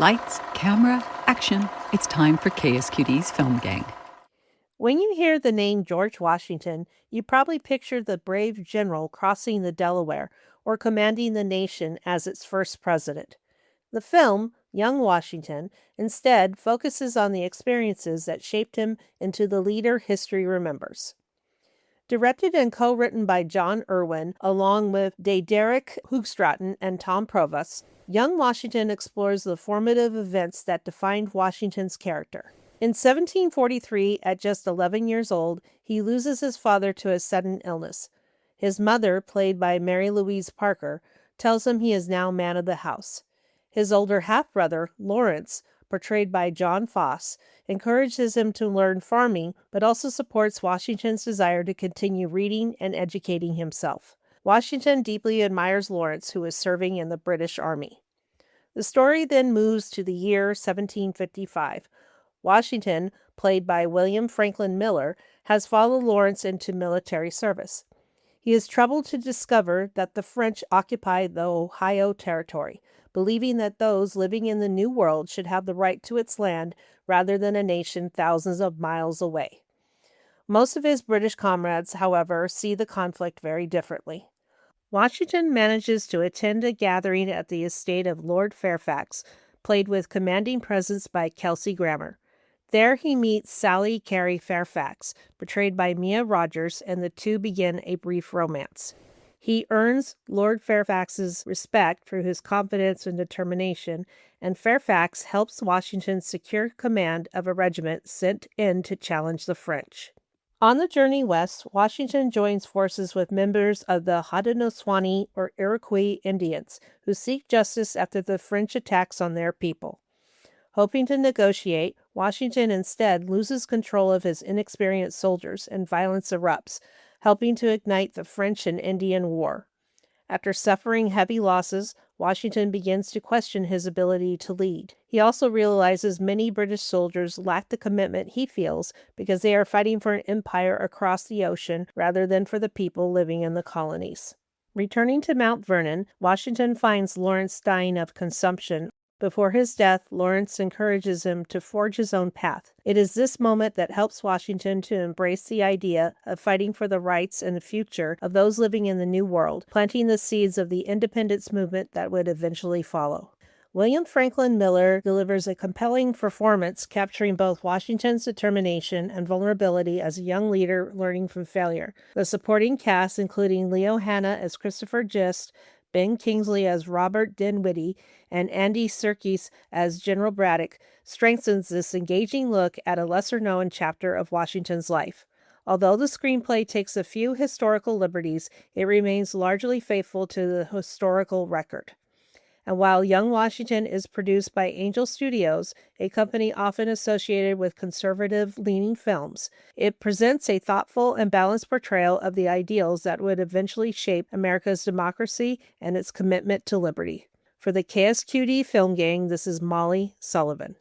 Lights, camera, action. It's time for KSQD's Film Gang. When you hear the name George Washington, you probably picture the brave general crossing the Delaware or commanding the nation as its first president. The film, Young Washington, instead focuses on the experiences that shaped him into the leader history remembers. Directed and co-written by Jon Erwin, along with Deiderik, Hoogstraten, and Tom Provost, Young Washington explores the formative events that defined Washington's character. In 1743, at just 11 years old, he loses his father to a sudden illness. His mother, played by Mary Louise Parker, tells him he is now man of the house. His older half-brother, Lawrence, portrayed by John Foss, encourages him to learn farming, but also supports Washington's desire to continue reading and educating himself. Washington deeply admires Lawrence, who is serving in the British Army. The story then moves to the year 1755. Washington, played by William Franklin Miller, has followed Lawrence into military service. He is troubled to discover that the French occupy the Ohio Territory, believing that those living in the New World should have the right to its land rather than a nation thousands of miles away. Most of his British comrades, however, see the conflict very differently. Washington manages to attend a gathering at the estate of Lord Fairfax, played with commanding presence by Kelsey Grammer. There he meets Sally Carey Fairfax, portrayed by Mia Rogers, and the two begin a brief romance. He earns Lord Fairfax's respect for his confidence and determination, and Fairfax helps Washington secure command of a regiment sent in to challenge the French. On the journey west, Washington joins forces with members of the Haudenosaunee or Iroquois Indians, who seek justice after the French attacks on their people. Hoping to negotiate, Washington instead loses control of his inexperienced soldiers and violence erupts, helping to ignite the French and Indian War. After suffering heavy losses, Washington begins to question his ability to lead. He also realizes many British soldiers lack the commitment he feels because they are fighting for an empire across the ocean rather than for the people living in the colonies. Returning to Mount Vernon, Washington finds Lawrence dying of consumption. Before his death, Lawrence encourages him to forge his own path. It is this moment that helps Washington to embrace the idea of fighting for the rights and the future of those living in the New World, planting the seeds of the independence movement that would eventually follow. William Franklin Miller delivers a compelling performance, capturing both Washington's determination and vulnerability as a young leader learning from failure. The supporting cast, including Leo Hanna as Christopher Gist, Ben Kingsley as Robert Dinwiddie, and Andy Serkis as General Braddock, strengthens this engaging look at a lesser-known chapter of Washington's life. Although the screenplay takes a few historical liberties, it remains largely faithful to the historical record. And while Young Washington is produced by Angel Studios, a company often associated with conservative-leaning films, it presents a thoughtful and balanced portrayal of the ideals that would eventually shape America's democracy and its commitment to liberty. For the KSQD Film Gang, this is Molly Sullivan.